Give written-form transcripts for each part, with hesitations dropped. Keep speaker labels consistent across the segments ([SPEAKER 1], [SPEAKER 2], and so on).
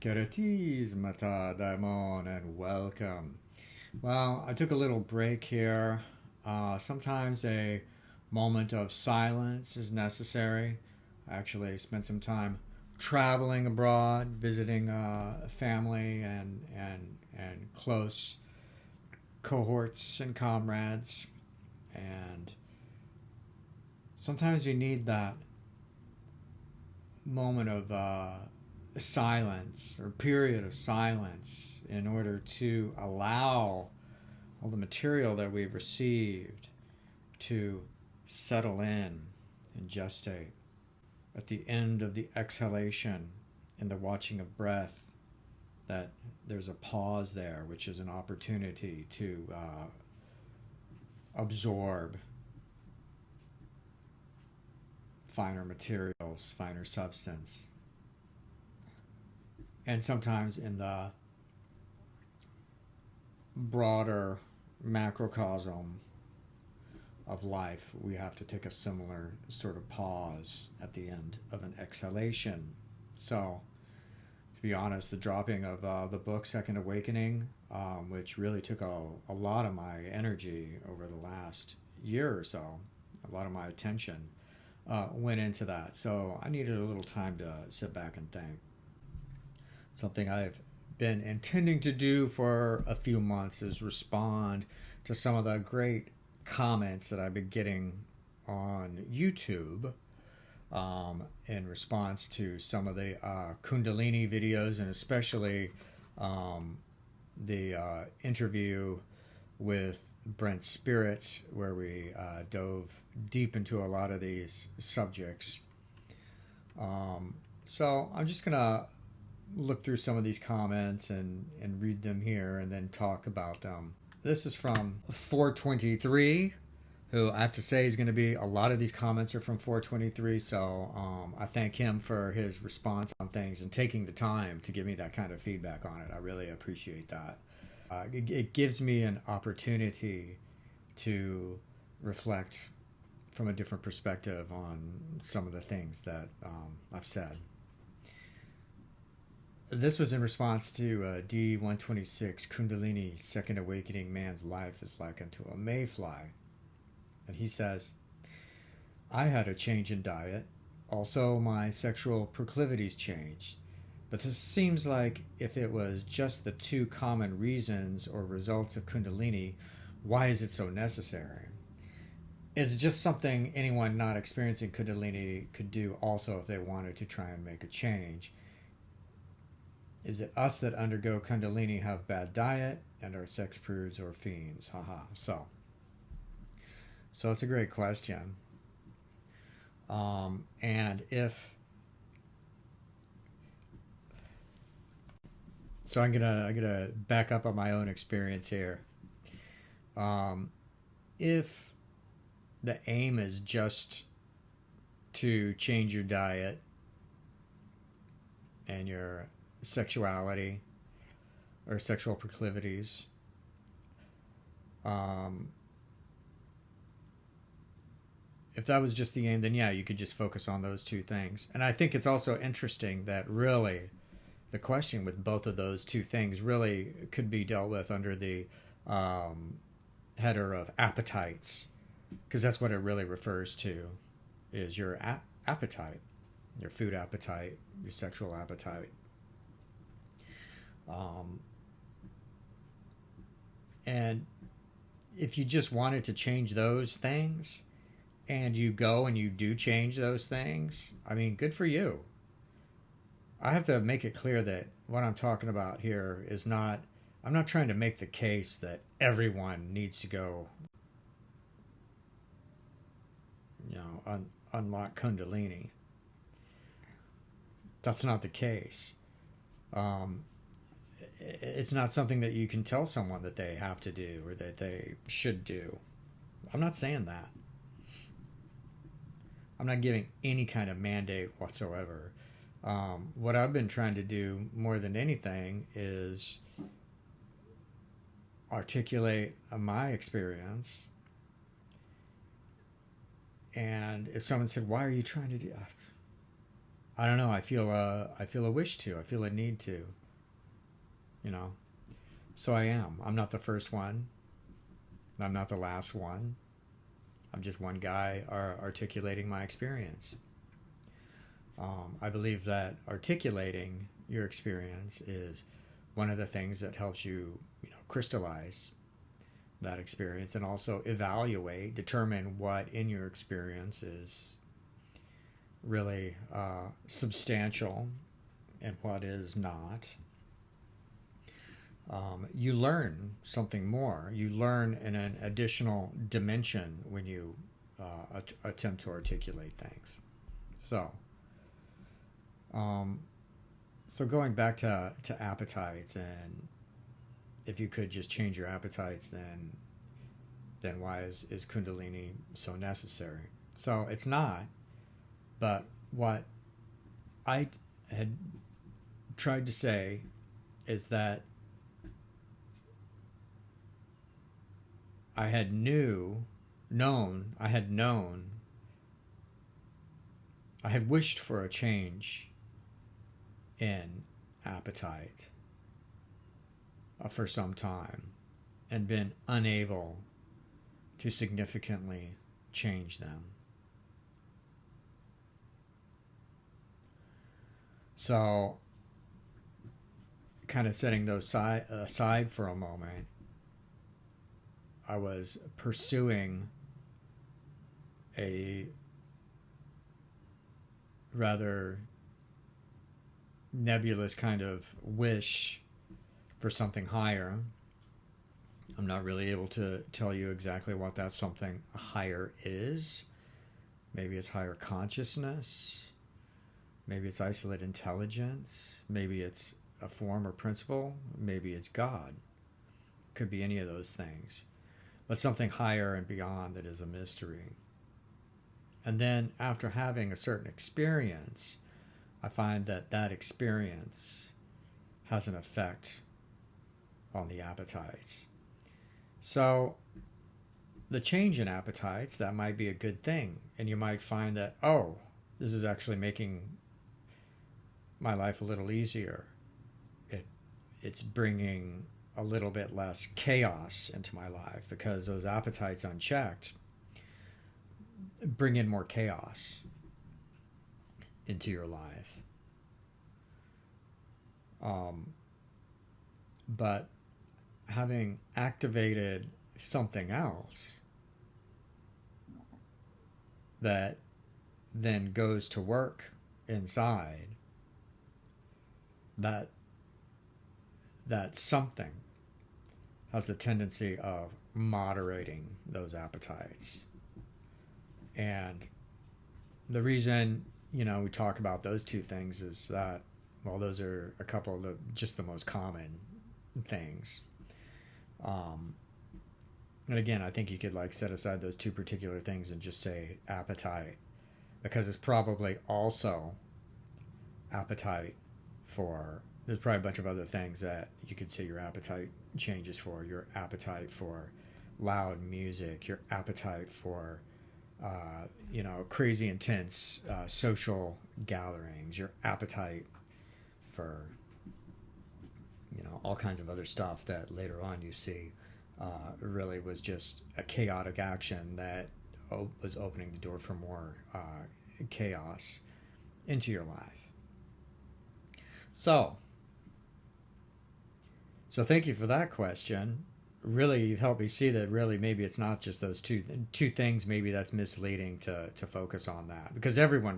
[SPEAKER 1] Mata Daimon and welcome. Well, I took a little break here. Sometimes a moment of silence is necessary. I actually spent some time traveling abroad, visiting family and close cohorts and comrades. And sometimes you need that moment of silence or period of silence in order to allow all the material that we've received to settle in and gestate. At the end of the exhalation and the watching of breath, that there's a pause there, which is an opportunity to absorb finer materials, finer substance. And sometimes in the broader macrocosm of life, we have to take a similar sort of pause at the end of an exhalation. So, to be honest, the dropping of the book Second Awakening, which really took a lot of my energy over the last year or so, a lot of my attention went into that. So I needed a little time to sit back and think. Something I've been intending to do for a few months is respond to some of the great comments that I've been getting on YouTube in response to some of the Kundalini videos, and especially the interview with Brent Spirits, where we dove deep into a lot of these subjects. So I'm just going to look through some of these comments and read them here and then talk about them. This is from 423, who I have to say is going to be, a lot of these comments are from 423, so I thank him for his response on things and taking the time to give me that kind of feedback on it. I really appreciate that. It gives me an opportunity to reflect from a different perspective on some of the things that I've said. This was in response to D126, Kundalini, Second Awakening, man's life is like unto a mayfly. And he says, I had a change in diet. Also, my sexual proclivities changed. But this seems like if it was just the two common reasons or results of Kundalini, why is it so necessary? It's just something anyone not experiencing Kundalini could do also if they wanted to try and make a change. Is it us that undergo Kundalini have bad diet and are sex prudes or fiends? Haha. So it's a great question. And if so, I'm gonna back up on my own experience here. If the aim is just to change your diet and your sexuality or sexual proclivities, if that was just the aim, then yeah, you could just focus on those two things. And I think it's also interesting that really the question with both of those two things really could be dealt with under the header of appetites, because that's what it really refers to, is your appetite, your food appetite, your sexual appetite. And if you just wanted to change those things and you go and you do change those things, I mean, good for you. I have to make it clear that what I'm talking about here is not, I'm not trying to make the case that everyone needs to go, unlock Kundalini. That's not the case. It's not something that you can tell someone that they have to do or that they should do. I'm not saying that. I'm not giving any kind of mandate whatsoever. What I've been trying to do more than anything is articulate my experience. And if someone said, why are you trying to do that? I don't know. I feel a wish to. I feel a need to. You know. So I am. I'm not the first one. I'm not the last one. I'm just one guy articulating my experience. I believe that articulating your experience is one of the things that helps you, crystallize that experience and also evaluate, determine what in your experience is really substantial and what is not. You learn something more. You learn in an additional dimension when you attempt to articulate things. So going back to appetites, and if you could just change your appetites, then why is Kundalini so necessary? So it's not, but what I had tried to say is that I had wished for a change in appetite for some time and been unable to significantly change them. So, kind of setting those aside for a moment, I was pursuing a rather nebulous kind of wish for something higher. I'm not really able to tell you exactly what that something higher is. Maybe it's higher consciousness. Maybe it's isolate intelligence. Maybe it's a form or principle. Maybe it's God. Could be any of those things. But something higher and beyond that is a mystery. And then after having a certain experience, I find that experience has an effect on the appetites. So the change in appetites, that might be a good thing. And you might find that, this is actually making my life a little easier. It's bringing a little bit less chaos into my life, because those appetites unchecked bring in more chaos into your life. But having activated something else that then goes to work inside, that something has the tendency of moderating those appetites. And the reason, we talk about those two things is that, those are a couple of the most common things. And again, I think you could set aside those two particular things and just say appetite, because it's probably also appetite for, there's probably a bunch of other things that you could say your appetite changes for. Your appetite for loud music, your appetite for crazy intense social gatherings, your appetite for all kinds of other stuff that later on you see really was just a chaotic action that was opening the door for more chaos into your life. So thank you for that question. Really, you've helped me see that really maybe it's not just those two things. Maybe that's misleading to focus on that, because everyone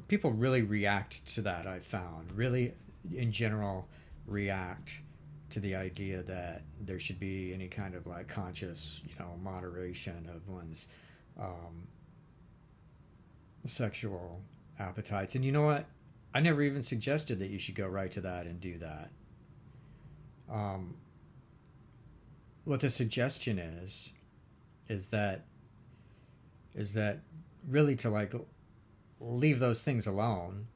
[SPEAKER 1] people really react to that. I've found really in general react to the idea that there should be any kind of conscious moderation of one's sexual appetites. And you know what? I never even suggested that you should go right to that and do that. What the suggestion is that really to leave those things alone.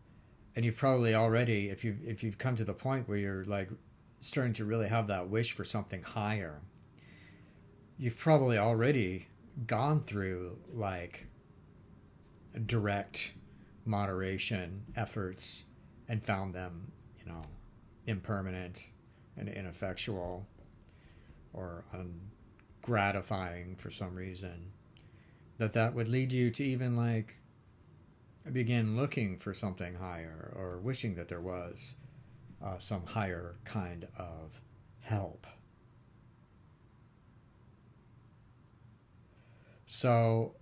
[SPEAKER 1] And you've probably already, if you've come to the point where you're starting to really have that wish for something higher, you've probably already gone through direct moderation efforts and found them, impermanent and ineffectual or ungratifying for some reason, that would lead you to even begin looking for something higher or wishing that there was some higher kind of help. So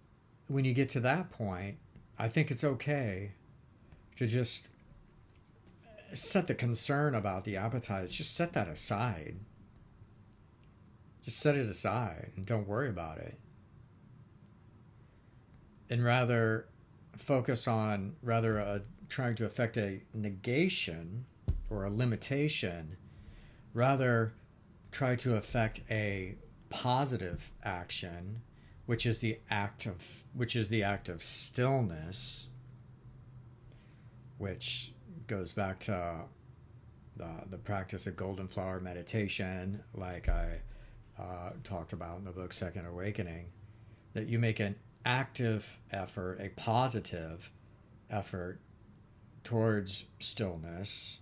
[SPEAKER 1] when you get to that point, I think it's okay to just set the concern about the appetites, just set that aside. Just set it aside and don't worry about it. And rather focus on trying to affect a negation or a limitation, rather try to affect a positive action, which is the act of stillness, which goes back to the practice of golden flower meditation, like I talked about in the book Second Awakening, that you make an active effort, a positive effort towards stillness,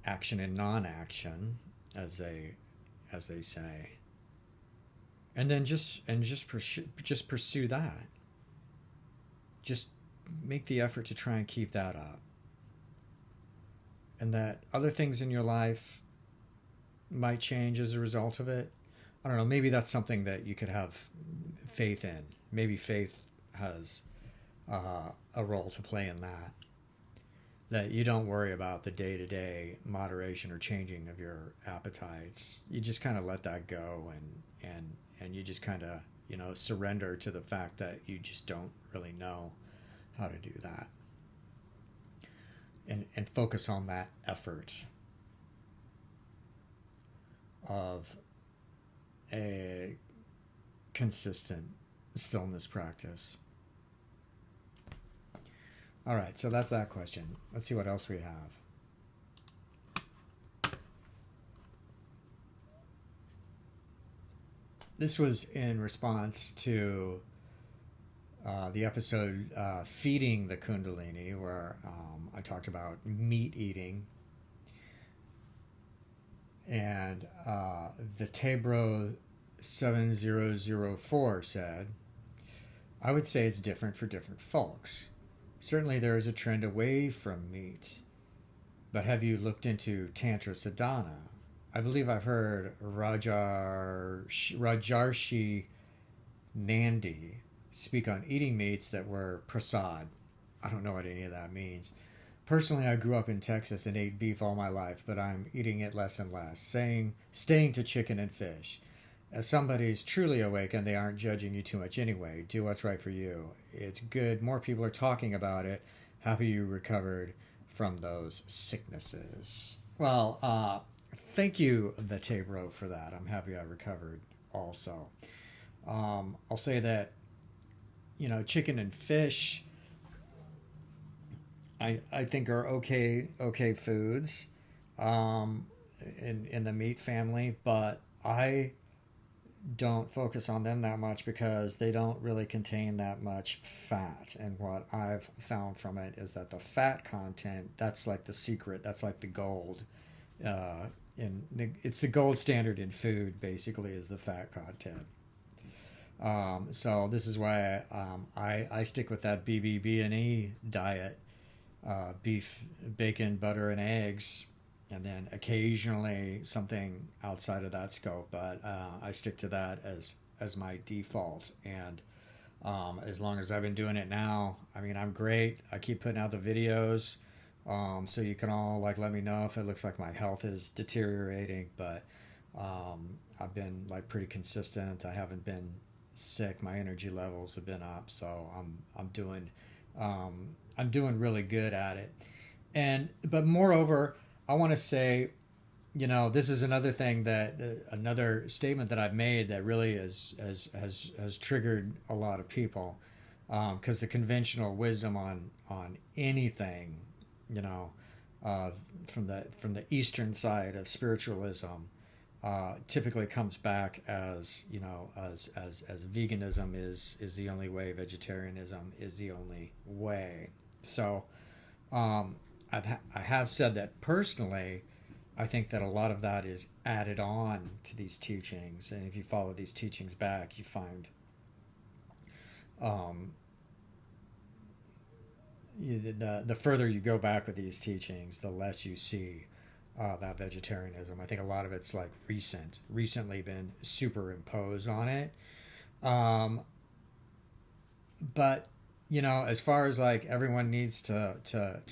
[SPEAKER 1] action and non-action, as they say, and then just pursue that. Just make the effort to try and keep that up, and that other things in your life might change as a result of it. I don't know, maybe that's something that you could have faith in. Maybe faith has a role to play in that. That you don't worry about the day-to-day moderation or changing of your appetites. You just kind of let that go, and you just kind of, surrender to the fact that you just don't really know how to do that. And focus on that effort of a consistent stillness practice. All right, so that's that question. Let's see what else we have. This was in response to the episode Feeding the Kundalini, where I talked about meat eating. And the Tabro 7004 said, I would say it's different for different folks. Certainly there is a trend away from meat, but have you looked into Tantra Sadhana? I believe I've heard Rajarshi Nandi speak on eating meats that were prasad. I don't know what any of that means. Personally, I grew up in Texas and ate beef all my life, but I'm eating it less and less, staying to chicken and fish. As somebody's truly awakened, they aren't judging you too much anyway. Do what's right for you. It's good. More people are talking about it. Happy you recovered from those sicknesses. Well, thank you, the Tabro, for that. I'm happy I recovered also. I'll say that, chicken and fish, I think are okay foods in the meat family, but I don't focus on them that much because they don't really contain that much fat. And what I've found from it is that the fat content, that's like the secret, that's like the gold. It's the gold standard in food, basically, is the fat content. So this is why I stick with that BBB&E diet, beef, bacon, butter, and eggs, and then occasionally something outside of that scope, but I stick to that as my default. And as long as I've been doing it now, I mean, I'm great. I keep putting out the videos, so you can all let me know if it looks like my health is deteriorating. But I've been pretty consistent. I haven't been sick. My energy levels have been up, so I'm doing really good at it. But moreover, I want to say, this is another thing another statement that I've made that really has triggered a lot of people, because the conventional wisdom on anything, from the Eastern side of spiritualism, typically comes back as, as veganism is the only way, vegetarianism is the only way. So I have said that personally. I think that a lot of that is added on to these teachings, and if you follow these teachings back, you find um, the further you go back with these teachings, the less you see that vegetarianism. I think a lot of it's like recently been superimposed on it. Um, but as far as like everyone needs to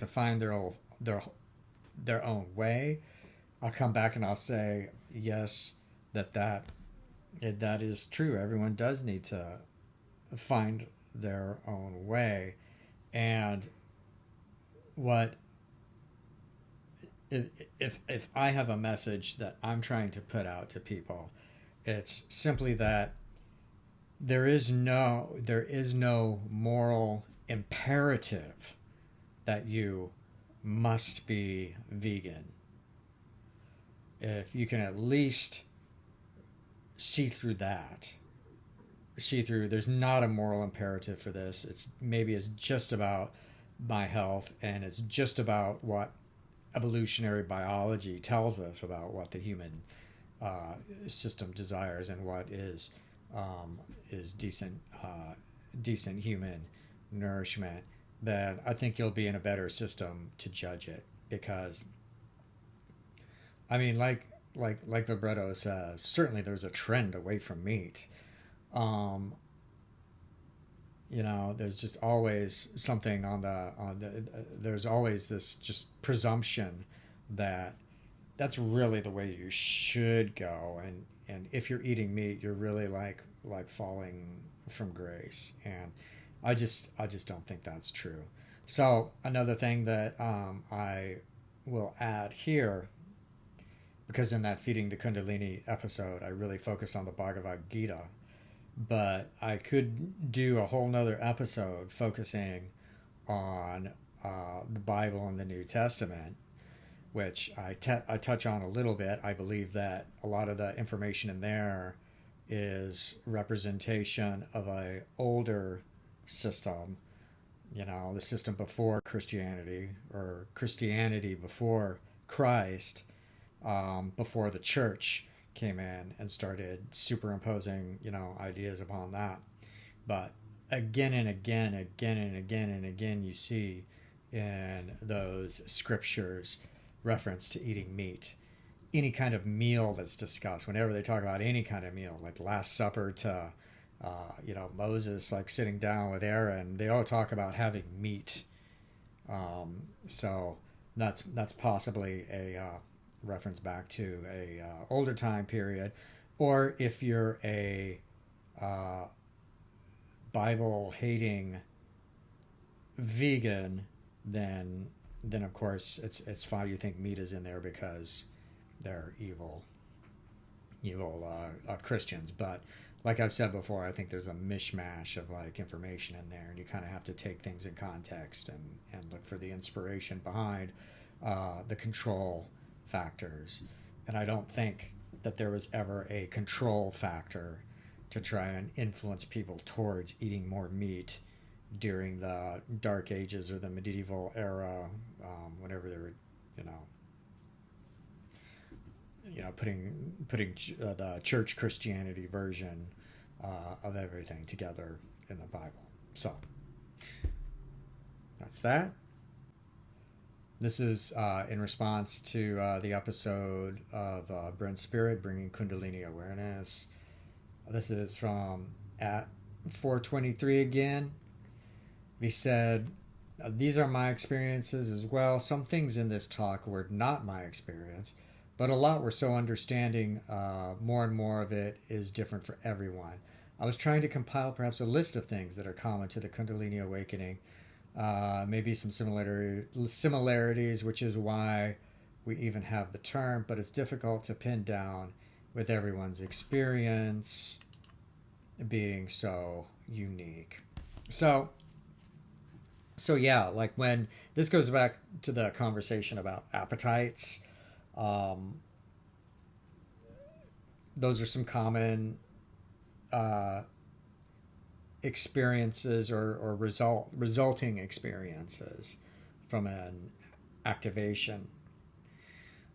[SPEAKER 1] find their own way, I'll come back and I'll say yes, that is true. Everyone does need to find their own way, and what if I have a message that I'm trying to put out to people, it's simply that there is no moral imperative that you must be vegan. If you can at least see through that, there's not a moral imperative for this. It's just about my health, and it's just about what evolutionary biology tells us about what the human system desires, and what is decent human nourishment. Then I think you'll be in a better system to judge it, because I mean, like Vibretto says, certainly there's a trend away from meat. Um, there's just always something there's always this just presumption that that's really the way you should go, and if you're eating meat, you're really like falling from grace, and I just don't think that's true. So another thing that I will add here, because in that Feeding the Kundalini episode, I really focused on the Bhagavad Gita, but I could do a whole nother episode focusing on the Bible and the New Testament, which I touch on a little bit. I believe that a lot of the information in there is representation of a older system, the system before Christianity, or Christianity before Christ, before the church came in and started superimposing, ideas upon that. But again and again, you see in those scriptures reference to eating meat. Any kind of meal that's discussed, whenever they talk about any kind of meal, like Last Supper to, Moses like sitting down with Aaron, they all talk about having meat. So that's possibly a reference back to a older time period, or if you're a Bible hating vegan, then of course it's fine. You think meat is in there because they're evil Christians. But like I've said before, I think there's a mishmash of like information in there, and you kind of have to take things in context and look for the inspiration behind the control factors. And I don't think that there was ever a control factor to try and influence people towards eating more meat during the Dark Ages or the medieval era, whenever they were, putting the church Christianity version of everything together in the Bible. So that's that. This is in response to the episode of Brent Spirit, Bringing Kundalini Awareness. This is from at 423 again. He said, these are my experiences as well. Some things in this talk were not my experience, but a lot were so understanding. More and more of it is different for everyone. I was trying to compile perhaps a list of things that are common to the Kundalini awakening. Maybe some similarities, which is why we even have the term, but it's difficult to pin down with everyone's experience being so unique. So yeah, like when this goes back to the conversation about appetites, those are some common uh, experiences or resulting experiences from an activation.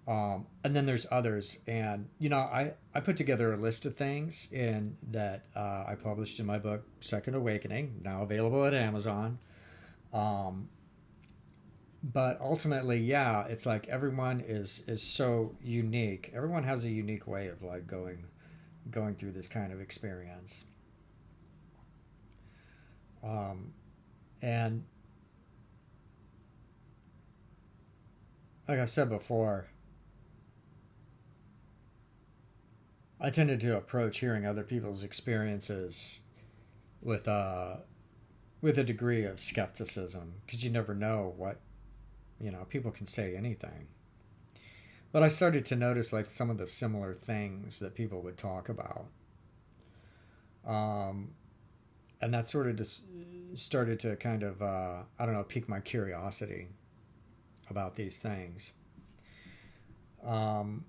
[SPEAKER 1] And then there's others, and I put together a list of things in that I published in my book Second Awakening, now available at Amazon. Um, but ultimately, yeah, it's like everyone is so unique. Everyone has a unique way of like going through this kind of experience. Um, and like I've said before, I tended to approach hearing other people's experiences with with a degree of skepticism, because you never know what people can say anything. But I started to notice like some of the similar things that people would talk about, um, and that sort of just started to kind of I don't know, pique my curiosity about these things. Um,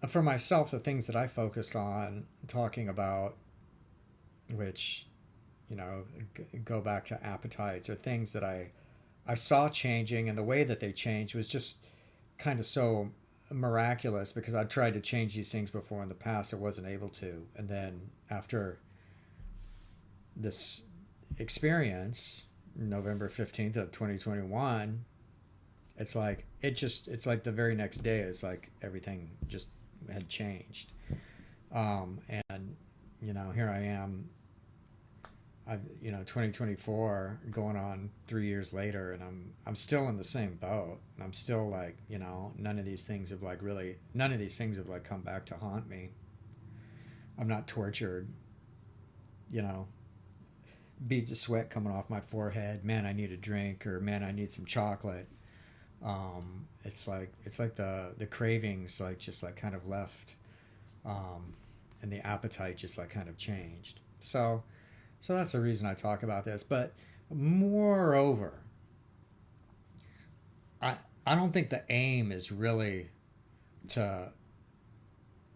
[SPEAKER 1] for myself, the things that I focused on talking about, which go back to appetites, or things that I saw changing, and the way that they changed was just kind of so miraculous, because I tried to change these things before in the past, I wasn't able to, and then after this experience, November 15th of 2021, it's like the very next day it's like everything just had changed. And here I am, 2024 going on 3 years later, and I'm still in the same boat. I'm still like, none of these things have come back to haunt me. I'm not tortured, you know beads of sweat coming off my forehead. Man, I need a drink, or man, I need some chocolate. It's like the cravings like just like kind of left, and the appetite just like kind of changed. So that's the reason I talk about this. But moreover, I I don't think the aim is really to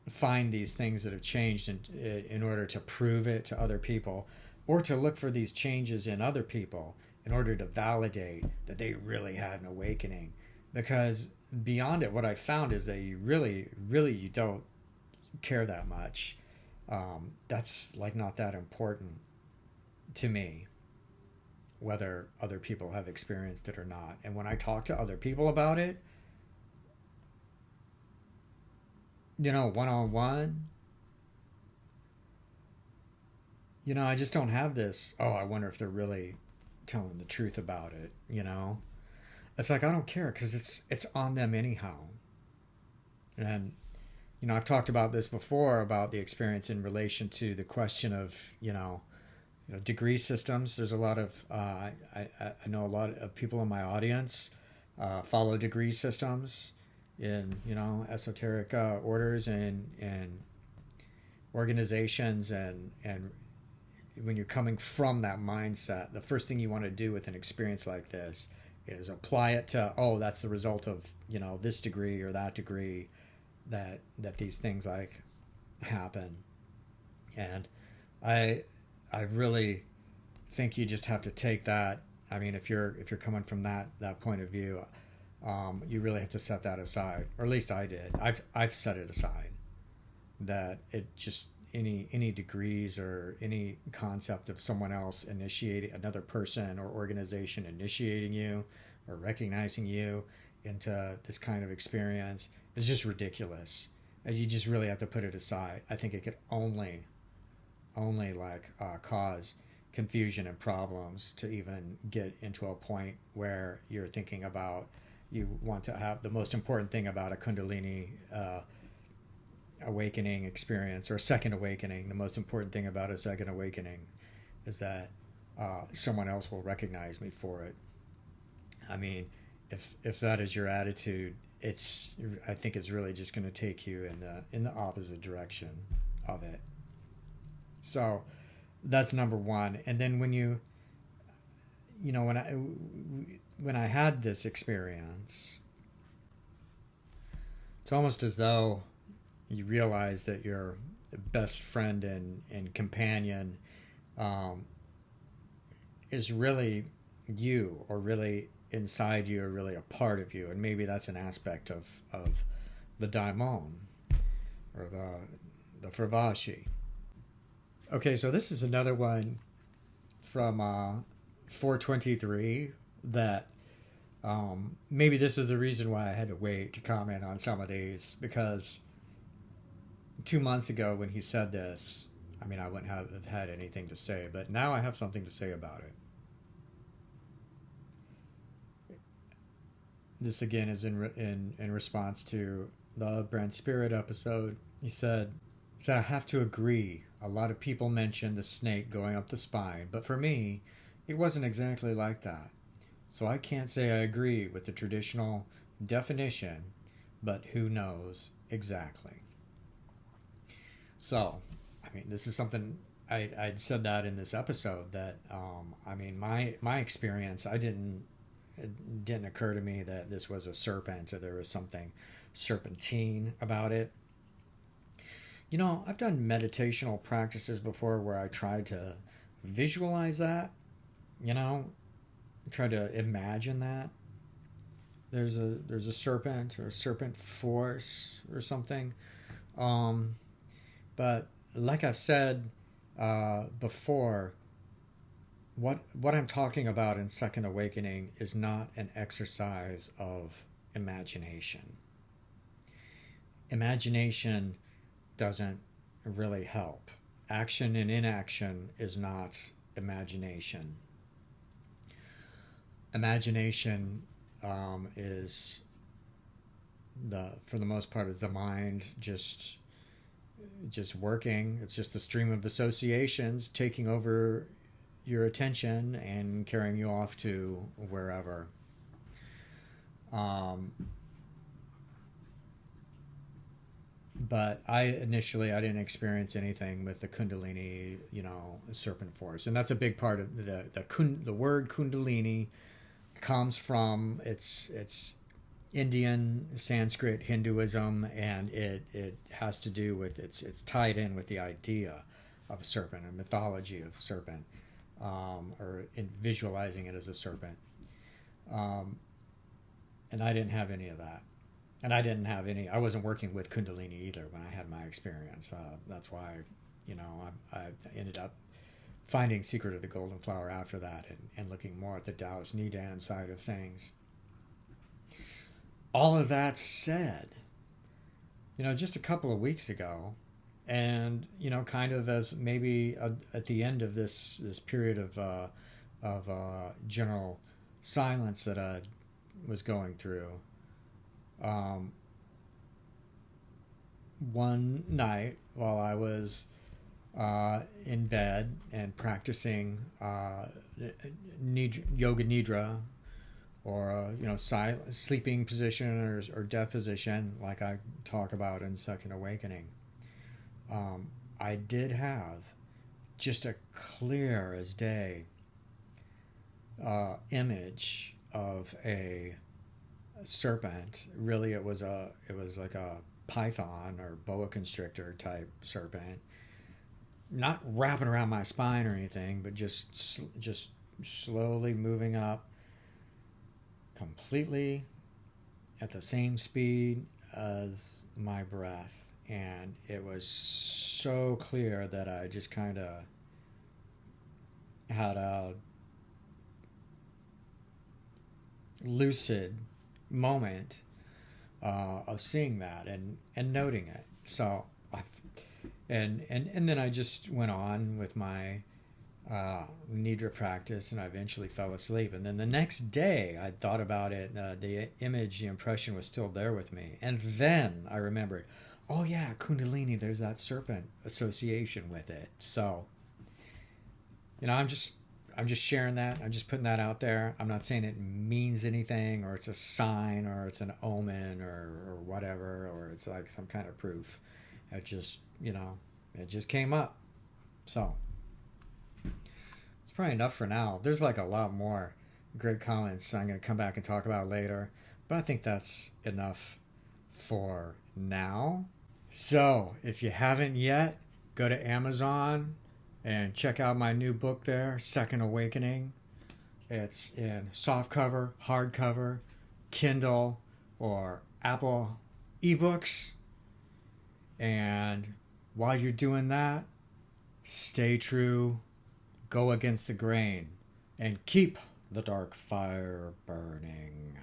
[SPEAKER 1] find these things that have changed in order to prove it to other people, or to look for these changes in other people in order to validate that they really had an awakening. Because beyond it, what I found is that you really, really, you don't care that much. That's like not that important to me, whether other people have experienced it or not. And when I talk to other people about it, one on one, I just don't have this, oh, I wonder if they're really telling the truth about it. It's like, I don't care, because it's on them anyhow. And I've talked about this before, about the experience in relation to the question of degree systems. There's a lot of I know a lot of people in my audience follow degree systems in esoteric orders and organizations, and when you're coming from that mindset, the first thing you want to do with an experience like this is apply it to, oh, that's the result of this degree or that degree, that these things like happen. And I really think you just have to take that. I mean, if you're coming from that point of view, you really have to set that aside, or at least I did. I've set it aside. That it just, any degrees or any concept of someone else initiating, another person or organization initiating you or recognizing you into this kind of experience, is just ridiculous. And you just really have to put it aside. I think it could only cause confusion and problems to even get into a point where you're thinking about, you want to have the most important thing about a Kundalini awakening experience, or a second awakening. The most important thing about a second awakening is that someone else will recognize me for it. I mean, if that is your attitude, I think it's really just going to take you in the opposite direction of it. So that's number one. And then when I had this experience, it's almost as though you realize that your best friend and companion um, is really you, or really inside you, or really a part of you. And maybe that's an aspect of the daimon, or the Fravashi. Okay, so this is another one from 423 that maybe this is the reason why I had to wait to comment on some of these, because 2 months ago when he said this, I mean, I wouldn't have had anything to say, but now I have something to say about it. This again is in response to the Brent Spirit episode. He said, "So I have to agree. A lot of people mention the snake going up the spine, but for me, it wasn't exactly like that. So I can't say I agree with the traditional definition, but who knows exactly." So, I mean, this is something I'd said that in this episode, that I mean, my experience, it didn't occur to me that this was a serpent, or there was something serpentine about it. You know, I've done meditational practices before where I tried to visualize that, you know, try to imagine that there's a serpent, or a serpent force or something. But like I've said before, what I'm talking about in Second Awakening is not an exercise of imagination. Imagination doesn't really help. Action and inaction is not imagination. Imagination is for the most part, is the mind just working. It's just a stream of associations taking over your attention and carrying you off to wherever. But I didn't experience anything with the Kundalini, serpent force, and that's a big part of the word Kundalini comes from it's Indian, Sanskrit, Hinduism, and it has to do with it's tied in with the idea of a serpent, a mythology of serpent, or in visualizing it as a serpent. And I didn't have any of that. And I wasn't working with Kundalini either when I had my experience. That's why, I ended up finding Secret of the Golden Flower after that, and looking more at the Taoist Nidan side of things. All of that said, just a couple of weeks ago, and, kind of as maybe at the end of this period of general silence that I was going through, one night while I was in bed and practicing yoga nidra, or sleeping position, or death position, like I talk about in Second Awakening, I did have just a clear as day image of a serpent. Really, it was like a python or boa constrictor type serpent, not wrapping around my spine or anything, but just slowly moving up, completely at the same speed as my breath. And it was so clear that I just kind of had a lucid moment of seeing that and noting it. So and then I just went on with my nidra practice, and I eventually fell asleep. And then the next day I thought about it. The image, the impression was still there with me. And then I remembered, oh yeah, Kundalini, there's that serpent association with it. So, I'm just sharing that. I'm just putting that out there. I'm not saying it means anything, or it's a sign, or it's an omen, or whatever, or it's like some kind of proof. It just, it just came up. So, it's probably enough for now. There's like a lot more great comments I'm going to come back and talk about later, but I think that's enough for now. So, if you haven't yet, go to Amazon and check out my new book there, Second Awakening. It's in softcover, hardcover, Kindle, or Apple ebooks. And while you're doing that, stay true, go against the grain, and keep the dark fire burning.